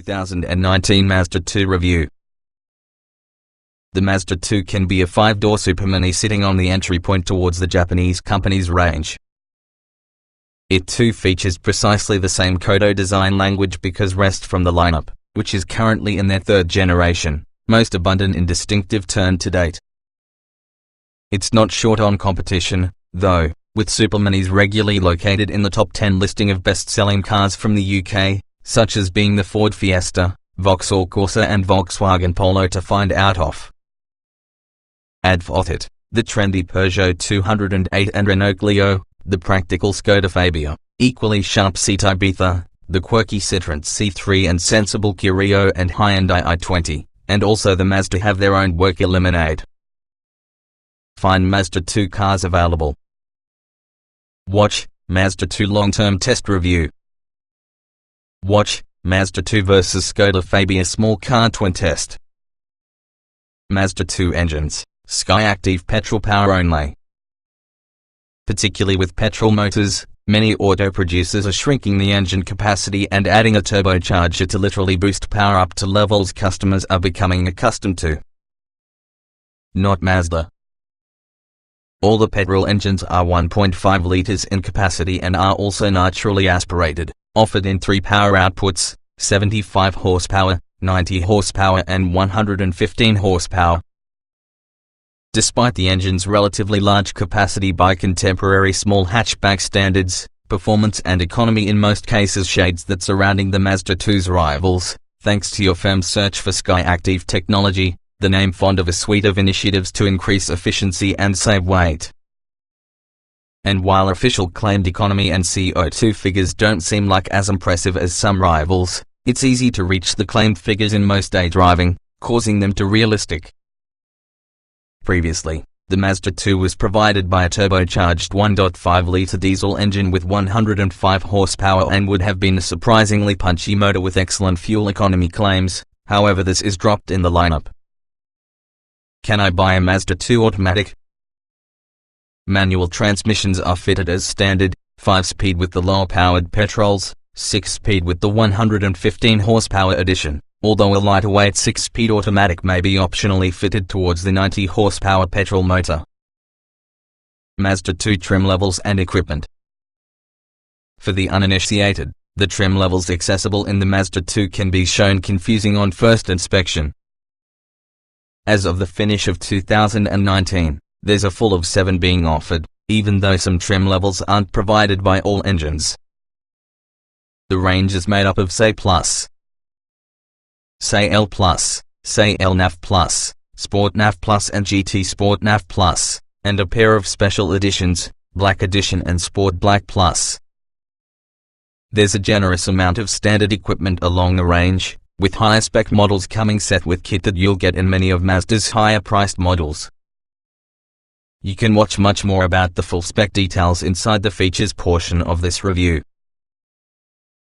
2019 Mazda 2 review. The Mazda 2 can be a 5-door supermini sitting on the entry point towards the Japanese company's range. It too features precisely the same Kodo design language because rest from the lineup, which is currently in their third generation, most abundant in distinctive turn to date. It's not short on competition, though, with superminis regularly located in the top 10 listing of best-selling cars from the UK, such as being the Ford Fiesta, Vauxhall Corsa and Volkswagen Polo to find out of. Add for it, the trendy Peugeot 208 and Renault Clio, the practical Skoda Fabia, equally sharp Seat Ibiza, the quirky Citroën C3 and sensible Kia Rio and Hyundai i20, and also the Mazda have their own Work Lemonade. Find Mazda 2 cars available. Watch Mazda 2 long-term test review. Watch Mazda 2 vs Skoda Fabia small car twin test. Mazda 2 engines, Skyactiv petrol power only. Particularly with petrol motors, many auto producers are shrinking the engine capacity and adding a turbocharger to literally boost power up to levels customers are becoming accustomed to. Not Mazda. All the petrol engines are 1.5 liters in capacity and are also naturally aspirated, offered in 3 power outputs, 75 horsepower, 90 horsepower and 115 horsepower. Despite the engine's relatively large capacity by contemporary small hatchback standards, performance and economy in most cases shades that surrounding the Mazda 2's rivals, thanks to your firm's search for Skyactiv technology, the name fond of a suite of initiatives to increase efficiency and save weight. And while official claimed economy and CO2 figures don't seem like as impressive as some rivals, it's easy to reach the claimed figures in most day driving, causing them to realistic. Previously, the Mazda 2 was provided by a turbocharged 1.5-litre diesel engine with 105 horsepower and would have been a surprisingly punchy motor with excellent fuel economy claims, however this is dropped in the lineup. Can I buy a Mazda 2 automatic? Manual transmissions are fitted as standard, 5-speed with the lower-powered petrols, 6-speed with the 115 horsepower edition. Although a lighter-weight 6-speed automatic may be optionally fitted towards the 90 horsepower petrol motor. Mazda 2 trim levels and equipment. For the uninitiated, the trim levels accessible in the Mazda 2 can be shown confusing on first inspection. As of the finish of 2019, there's a full of 7 being offered, even though some trim levels aren't provided by all engines. The range is made up of SE Plus, SE L Plus, SE L Nav Plus, Sport Nav Plus and GT Sport Nav Plus, and a pair of special editions, Black Edition and Sport Black Plus. There's a generous amount of standard equipment along the range, with higher spec models coming set with kit that you'll get in many of Mazda's higher priced models. You can watch much more about the full spec details inside the features portion of this review.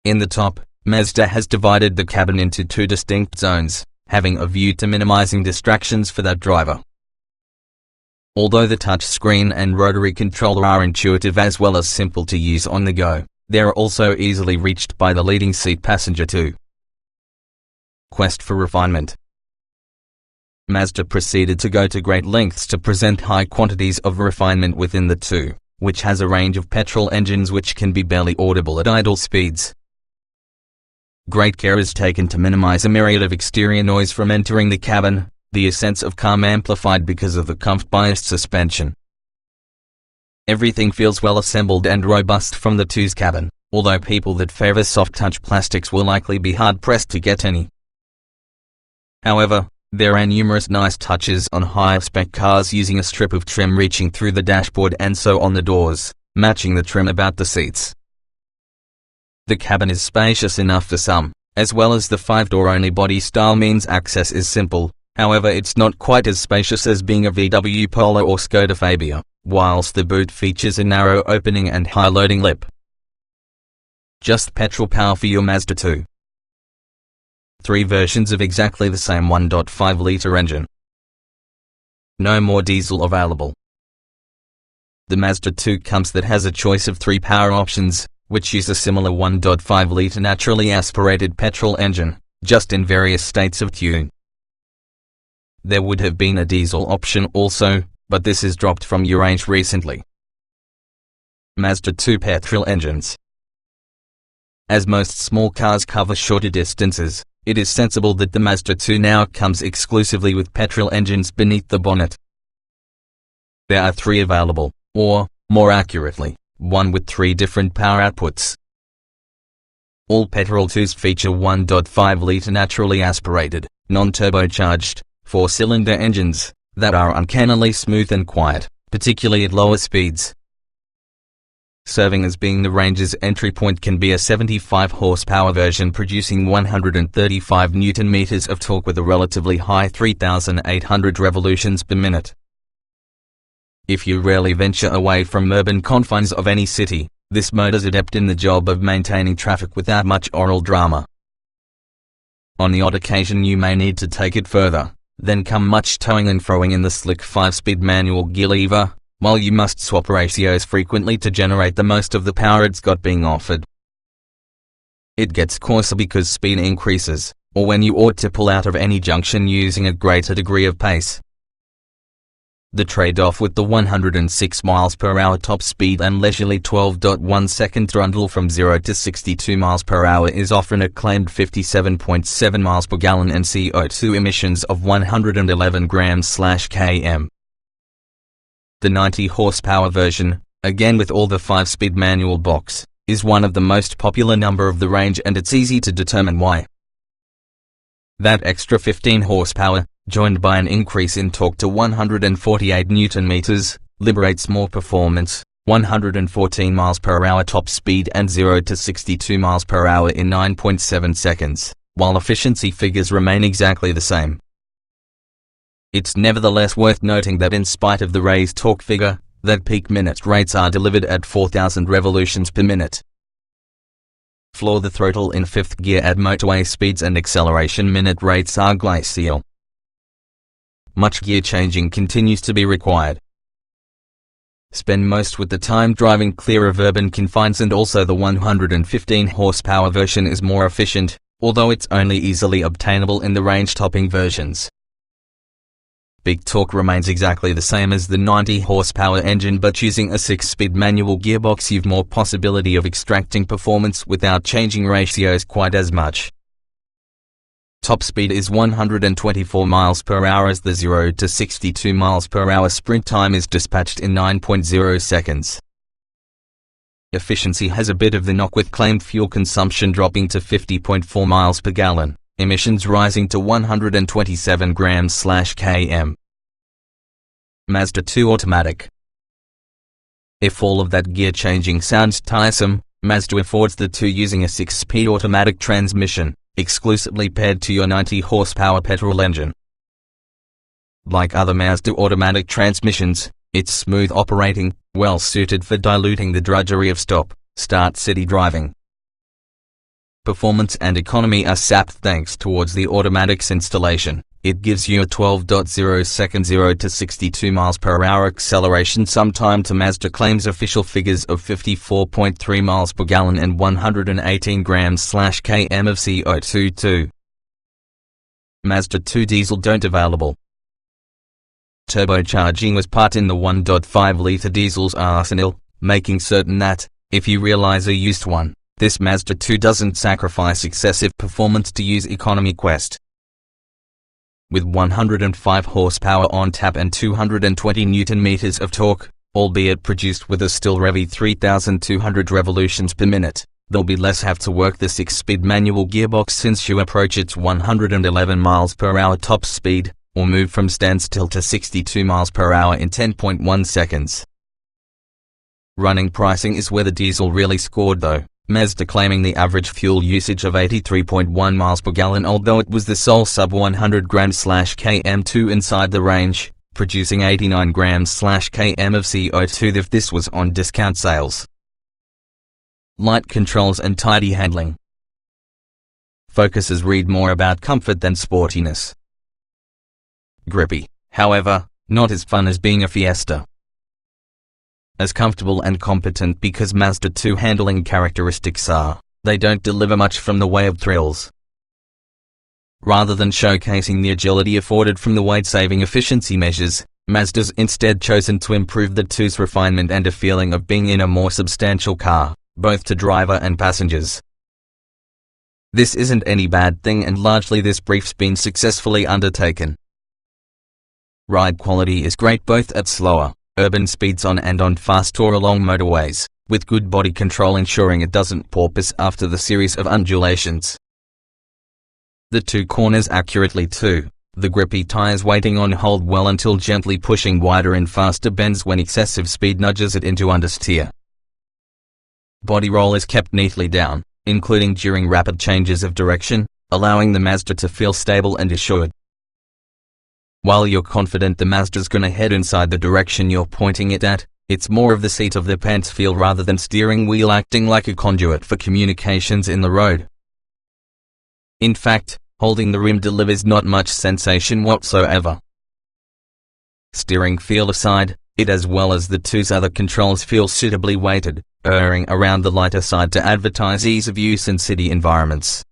In the top, Mazda has divided the cabin into 2 distinct zones, having a view to minimizing distractions for that driver. Although the touchscreen and rotary controller are intuitive as well as simple to use on the go, they are also easily reached by the leading seat passenger too. Quest for refinement. Mazda proceeded to go to great lengths to present high quantities of refinement within the 2, which has a range of petrol engines which can be barely audible at idle speeds. Great care is taken to minimize a myriad of exterior noise from entering the cabin, the sense of calm amplified because of the comfort-biased suspension. Everything feels well assembled and robust from the 2's cabin, although people that favor soft-touch plastics will likely be hard-pressed to get any. However, there are numerous nice touches on higher-spec cars using a strip of trim reaching through the dashboard and so on the doors, matching the trim about the seats. The cabin is spacious enough for some, as well as the 5-door only body style means access is simple, however it's not quite as spacious as being a VW Polo or Skoda Fabia, whilst the boot features a narrow opening and high loading lip. Just petrol power for your Mazda 2. 3 versions of exactly the same 1.5-litre engine. No more diesel available. The Mazda 2 comes that has a choice of 3 power options, which use a similar 1.5-litre naturally aspirated petrol engine, just in various states of tune. There would have been a diesel option also, but this is dropped from your range recently. Mazda 2 petrol engines. As most small cars cover shorter distances, it is sensible that the Mazda 2 now comes exclusively with petrol engines beneath the bonnet. There are 3 available, or, more accurately, one with 3 different power outputs. All petrol 2s feature 1.5-litre naturally aspirated, non-turbocharged, 4-cylinder engines that are uncannily smooth and quiet, particularly at lower speeds. Serving as being the range's entry point can be a 75 horsepower version producing 135 Nm of torque with a relatively high 3,800 revolutions per minute. If you rarely venture away from urban confines of any city, this motor's adept in the job of maintaining traffic without much oral drama. On the odd occasion you may need to take it further, then come much towing and froing in the slick 5-speed manual gear lever, while you must swap ratios frequently to generate the most of the power it's got being offered. It gets coarser because speed increases, or when you ought to pull out of any junction using a greater degree of pace. The trade-off with the 106 mph top speed and leisurely 12.1 second trundle from 0 to 62 mph is often a claimed 57.7 mpg and CO2 emissions of 111 grams/km. The 90 horsepower version, again with all the 5-speed manual box, is one of the most popular number of the range, and it's easy to determine why. That extra 15 horsepower, joined by an increase in torque to 148 Nm, liberates more performance, 114 mph top speed and 0 to 62 mph in 9.7 seconds, while efficiency figures remain exactly the same. It's nevertheless worth noting that in spite of the raised torque figure, that peak minute rates are delivered at 4,000 revolutions per minute. Floor the throttle in 5th gear at motorway speeds and acceleration minute rates are glacial. Much gear changing continues to be required. Spend most with the time driving clear of urban confines, and also the 115 horsepower version is more efficient, although it's only easily obtainable in the range-topping versions. Big torque remains exactly the same as the 90 horsepower engine, but using a 6-speed manual gearbox you've more possibility of extracting performance without changing ratios quite as much. Top speed is 124 mph as the 0 to 62 mph sprint time is dispatched in 9.0 seconds. Efficiency has a bit of the knock, with claimed fuel consumption dropping to 50.4 miles per gallon, emissions rising to 127 grams/km. Mazda 2 automatic. If all of that gear changing sounds tiresome, Mazda affords the 2 using a 6-speed automatic transmission, exclusively paired to your 90 horsepower petrol engine. Like other Mazda automatic transmissions, it's smooth operating, well suited for diluting the drudgery of stop-start city driving. Performance and economy are sapped thanks towards the automatic's installation. It gives you a 12.0 second 0 to 62 mph acceleration. Sometime to Mazda claims official figures of 54.3 miles per gallon and 118 grams/km of CO2 too. Mazda 2 diesel don't available. Turbocharging was part in the 1.5-litre diesel's arsenal, making certain that, if you realize a used one, this Mazda 2 doesn't sacrifice excessive performance to use economy quest. With 105 horsepower on tap and 220 Nm of torque, albeit produced with a still revvy 3,200 revolutions per minute, there'll be less have to work the 6-speed manual gearbox since you approach its 111 miles per hour top speed, or move from standstill to 62 miles per hour in 10.1 seconds. Running pricing is where the diesel really scored though, Mazda claiming the average fuel usage of 83.1 miles per gallon, although it was the sole sub-100 grams/km2 inside the range, producing 89 grams/km of CO2 if this was on discount sales. Light controls and tidy handling. Focusers read more about comfort than sportiness. Grippy, however, not as fun as being a Fiesta. As comfortable and competent because Mazda 2 handling characteristics are, they don't deliver much from the way of thrills. Rather than showcasing the agility afforded from the weight-saving efficiency measures, Mazda's instead chosen to improve the two's refinement and a feeling of being in a more substantial car, both to driver and passengers. This isn't any bad thing, and largely this brief's been successfully undertaken. Ride quality is great both at slower, urban speeds on and on fast or along motorways, with good body control ensuring it doesn't porpoise after the series of undulations. The two corners accurately too, the grippy tires waiting on hold well until gently pushing wider in faster bends when excessive speed nudges it into understeer. Body roll is kept neatly down, including during rapid changes of direction, allowing the Mazda to feel stable and assured. While you're confident the Mazda's gonna head inside the direction you're pointing it at, it's more of the seat of the pants feel rather than steering wheel acting like a conduit for communications in the road. In fact, holding the rim delivers not much sensation whatsoever. Steering feel aside, it as well as the two's other controls feel suitably weighted, erring around the lighter side to advertise ease of use in city environments.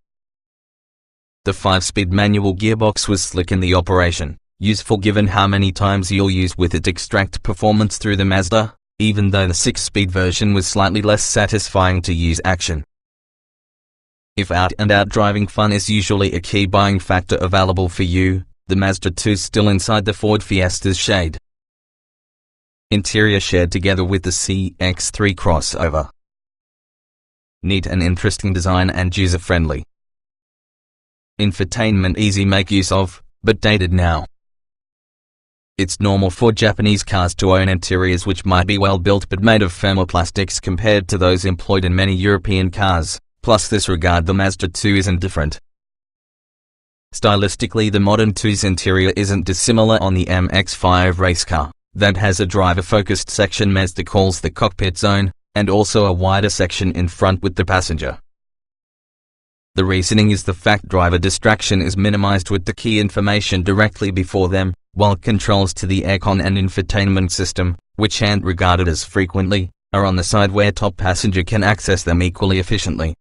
The 5-speed manual gearbox was slick in the operation, useful given how many times you'll use with it to extract performance through the Mazda, even though the 6-speed version was slightly less satisfying to use action. If out-and-out driving fun is usually a key buying factor available for you, the Mazda 2's still inside the Ford Fiesta's shade. Interior shared together with the CX-3 crossover. Neat and interesting design and user-friendly. Infotainment easy make use of, but dated now. It's normal for Japanese cars to own interiors which might be well built but made of thermoplastics compared to those employed in many European cars, plus this regard the Mazda 2 isn't different. Stylistically the modern 2's interior isn't dissimilar on the MX-5 race car, that has a driver-focused section Mazda calls the cockpit zone, and also a wider section in front with the passenger. The reasoning is the fact driver distraction is minimized with the key information directly before them, while controls to the aircon and infotainment system, which aren't regarded as frequently, are on the side where top passenger can access them equally efficiently.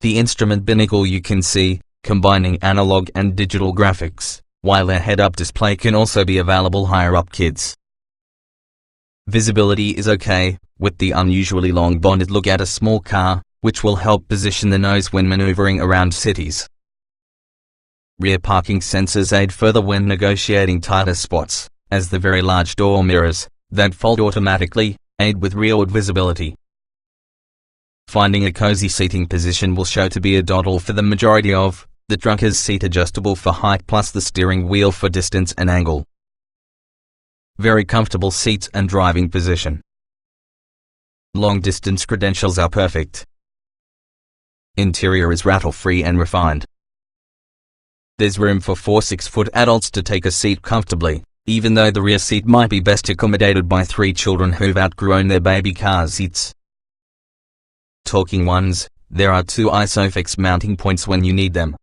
The instrument binnacle you can see, combining analog and digital graphics, while a head-up display can also be available higher up kids. Visibility is okay, with the unusually long bonnet look at a small car, which will help position the nose when maneuvering around cities. Rear parking sensors aid further when negotiating tighter spots, as the very large door mirrors, that fold automatically, aid with rearward visibility. Finding a cozy seating position will show to be a doddle for the majority of the truck is seat adjustable for height plus the steering wheel for distance and angle. Very comfortable seats and driving position. Long distance credentials are perfect. Interior is rattle-free and refined. There's room for 4 6-foot adults to take a seat comfortably, even though the rear seat might be best accommodated by 3 children who've outgrown their baby car seats. Talking ones, there are 2 ISOFIX mounting points when you need them.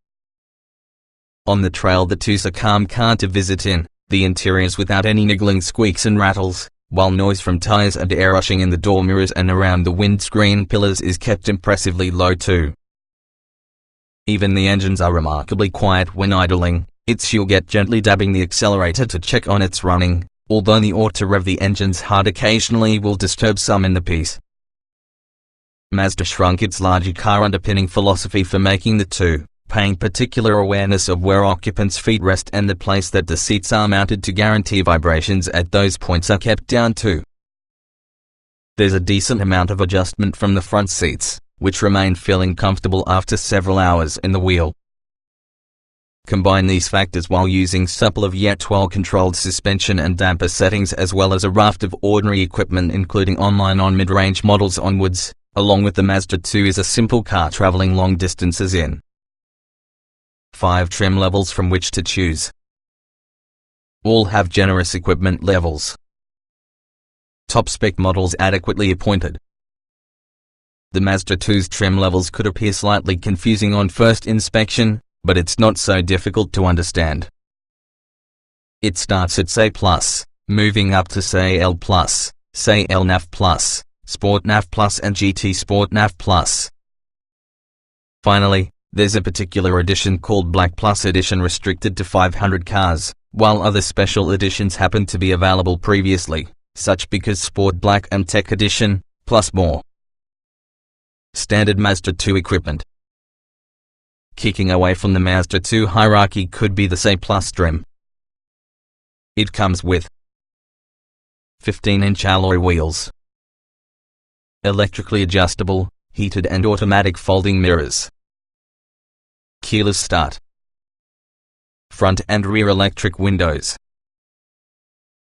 On the trail the 2's a calm car to visit in, the interior's without any niggling squeaks and rattles, while noise from tires and air rushing in the door mirrors and around the windscreen pillars is kept impressively low too. Even the engines are remarkably quiet when idling, you'll get gently dabbing the accelerator to check on it's running, although the auto-rev the engine's heart occasionally will disturb some in the piece. Mazda shrunk its larger car underpinning philosophy for making the 2, paying particular awareness of where occupants' feet rest and the place that the seats are mounted to guarantee vibrations at those points are kept down too. There's a decent amount of adjustment from the front seats, which remain feeling comfortable after several hours in the wheel. Combine these factors while using supple yet well-controlled suspension and damper settings as well as a raft of ordinary equipment including online on mid-range models onwards, along with the Mazda 2 is a simple car traveling long distances in 5 trim levels from which to choose. All have generous equipment levels. Top spec models adequately appointed. The Mazda 2's trim levels could appear slightly confusing on first inspection, but it's not so difficult to understand. It starts at say Plus, moving up to say L Plus, say L Nav Plus, Sport Nav Plus and GT Sport Nav Plus. Finally, There's a particular edition called Black Plus Edition restricted to 500 cars, while other special editions happen to be available previously, such because Sport Black and Tech Edition, plus more. Standard Mazda 2 equipment. Kicking away from the Mazda 2 hierarchy could be the C Plus trim. It comes with 15-inch alloy wheels, electrically adjustable, heated and automatic folding mirrors, keyless start, front and rear electric windows,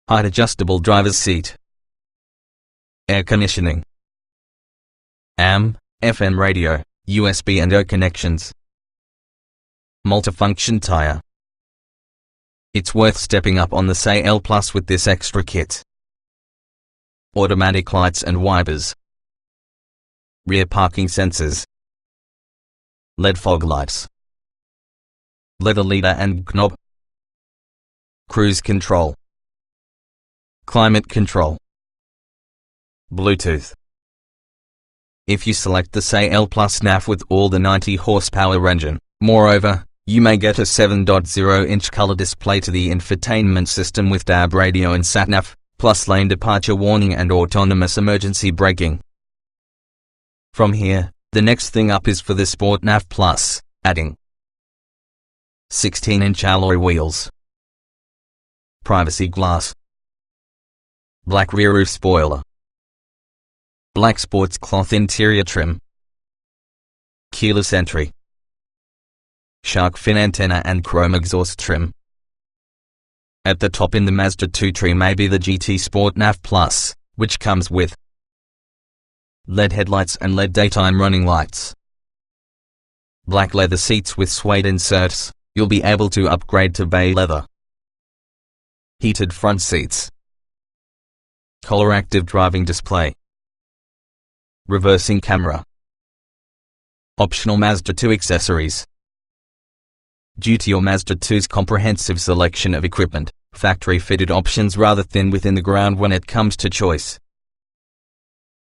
height adjustable driver's seat, air conditioning, AM, FM radio, USB and O connections, multifunction tire. It's worth stepping up on the CL Plus with this extra kit. Automatic lights and wipers, rear parking sensors, LED fog lights, leather leader and knob, cruise control, climate control, Bluetooth. If you select the CL Plus NAF with all the 90 horsepower engine, moreover, you may get a 7.0-inch color display to the infotainment system with DAB radio and sat-nav, plus lane departure warning and autonomous emergency braking. From here, the next thing up is for the Sport NAF Plus, adding 16-inch alloy wheels, privacy glass, black rear roof spoiler, black sports cloth interior trim, keyless entry, shark fin antenna and chrome exhaust trim. At the top in the Mazda 2 tree may be the GT Sport NAF Plus, which comes with LED headlights and LED daytime running lights, black leather seats with suede inserts. You'll be able to upgrade to bay leather, heated front seats, color active driving display, reversing camera, optional Mazda 2 accessories. Due to your Mazda 2's comprehensive selection of equipment, factory-fitted options rather thin within the ground when it comes to choice.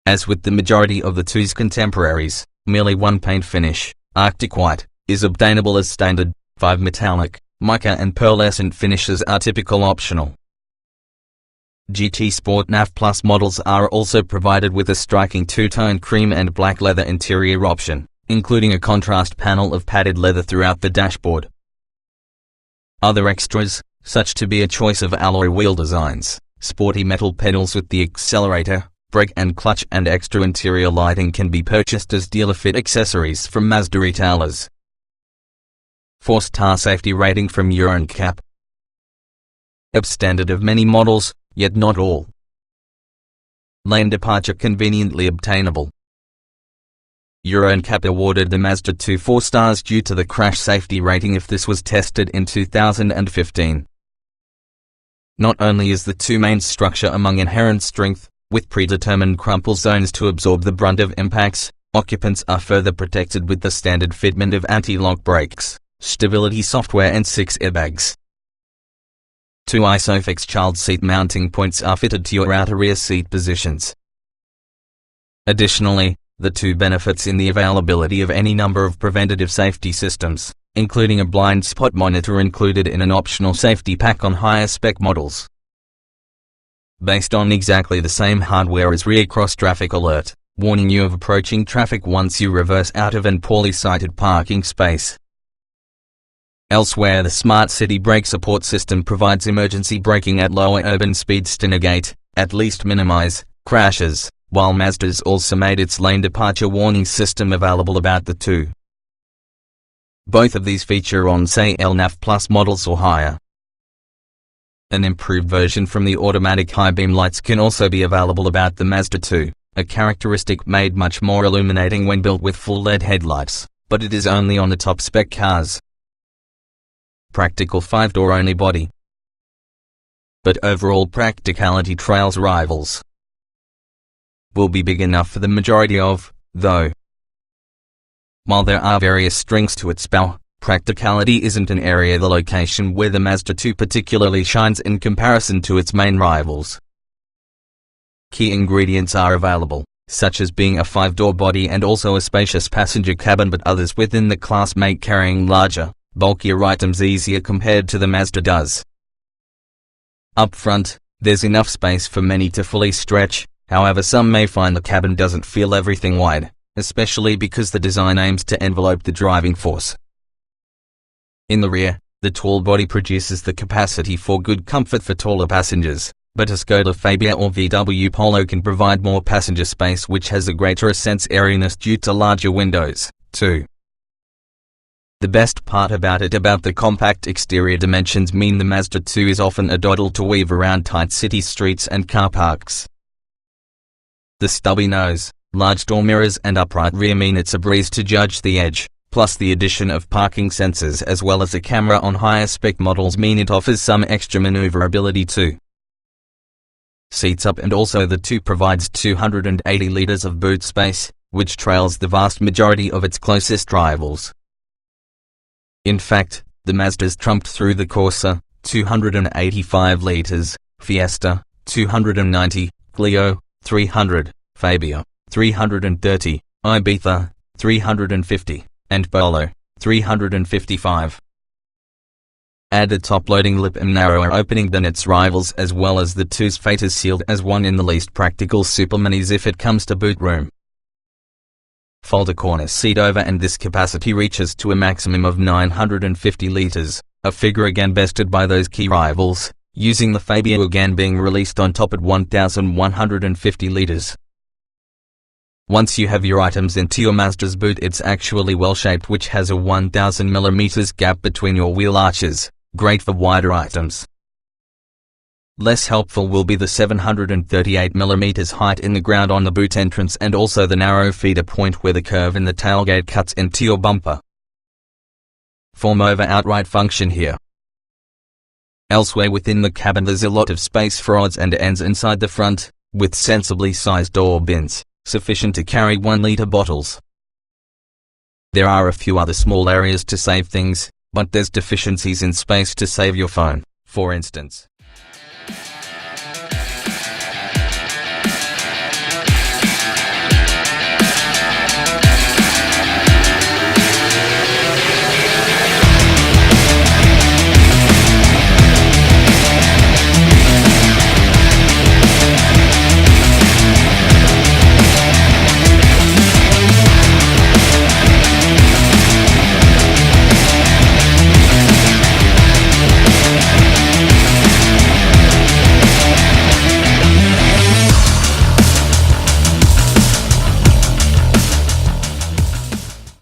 As with the majority of the 2's contemporaries, merely one paint finish, Arctic White, is obtainable as standard. 5 metallic, mica and pearlescent finishes are typical optional. GT Sport NAF Plus models are also provided with a striking two-tone cream and black leather interior option, including a contrast panel of padded leather throughout the dashboard. Other extras, such to be a choice of alloy wheel designs, sporty metal pedals with the accelerator, brake and clutch and extra interior lighting can be purchased as dealer-fit accessories from Mazda retailers. 4-star safety rating from Euro NCAP. Standard of many models, yet not all. Lane departure conveniently obtainable. Euro NCAP awarded the Mazda 2 4 stars due to the crash safety rating if this was tested in 2015. Not only is the 2 main structure among inherent strength, with predetermined crumple zones to absorb the brunt of impacts, occupants are further protected with the standard fitment of anti-lock brakes, stability software and 6 airbags. 2 ISOFIX child seat mounting points are fitted to your outer rear seat positions. Additionally, the 2 benefits in the availability of any number of preventative safety systems, including a blind spot monitor included in an optional safety pack on higher spec models. Based on exactly the same hardware as rear cross traffic alert, warning you of approaching traffic once you reverse out of an poorly sighted parking space. Elsewhere, the Smart City Brake Support System provides emergency braking at lower urban speeds to negate, at least minimize, crashes, while Mazda's also made its lane departure warning system available about the 2. Both of these feature on CL NAF Plus models or higher. An improved version from the automatic high beam lights can also be available about the Mazda 2, a characteristic made much more illuminating when built with full LED headlights, but it is only on the top spec cars. Practical 5-door only body. But overall practicality trails rivals. Will be big enough for the majority of, though. While there are various strengths to its bow, practicality isn't an area the location where the Mazda 2 particularly shines in comparison to its main rivals. Key ingredients are available. such as being a 5-door body and also a spacious passenger cabin, but others within the class make carrying larger, bulkier items easier compared to the Mazda does. Up front, there's enough space for many to fully stretch, however some may find the cabin doesn't feel everything wide, especially because the design aims to envelope the driving force. In the rear, the tall body produces the capacity for good comfort for taller passengers, but a Skoda Fabia or VW Polo can provide more passenger space, which has a greater sense airiness due to larger windows, too. The best part about the compact exterior dimensions mean the Mazda 2 is often a doddle to weave around tight city streets and car parks. The stubby nose, large door mirrors and upright rear mean it's a breeze to judge the edge, plus the addition of parking sensors as well as a camera on higher spec models mean it offers some extra maneuverability too. Seats up, and also the 2 provides 280 litres of boot space, which trails the vast majority of its closest rivals. In fact, the Mazdas trumped through the Corsa, 285 litres, Fiesta, 290, Clio, 300, Fabia, 330, Ibiza, 350, and Polo, 355. Add a top-loading lip and narrower opening than its rivals, as well as the 2's fate is sealed as one in the least practical superminis if it comes to boot room. Fold a corner seat over and this capacity reaches to a maximum of 950 litres, a figure again bested by those key rivals, using the Fabia again being released on top at 1150 litres. Once you have your items into your Mazda's boot, it's actually well-shaped, which has a 1000mm gap between your wheel arches, great for wider items. Less helpful will be the 738mm height in the ground on the boot entrance and also the narrow feeder point where the curve in the tailgate cuts into your bumper. Form over outright function here. Elsewhere within the cabin there's a lot of space for odds and ends inside the front, with sensibly sized door bins, sufficient to carry 1-litre bottles. There are a few other small areas to save things, but there's deficiencies in space to save your phone, for instance.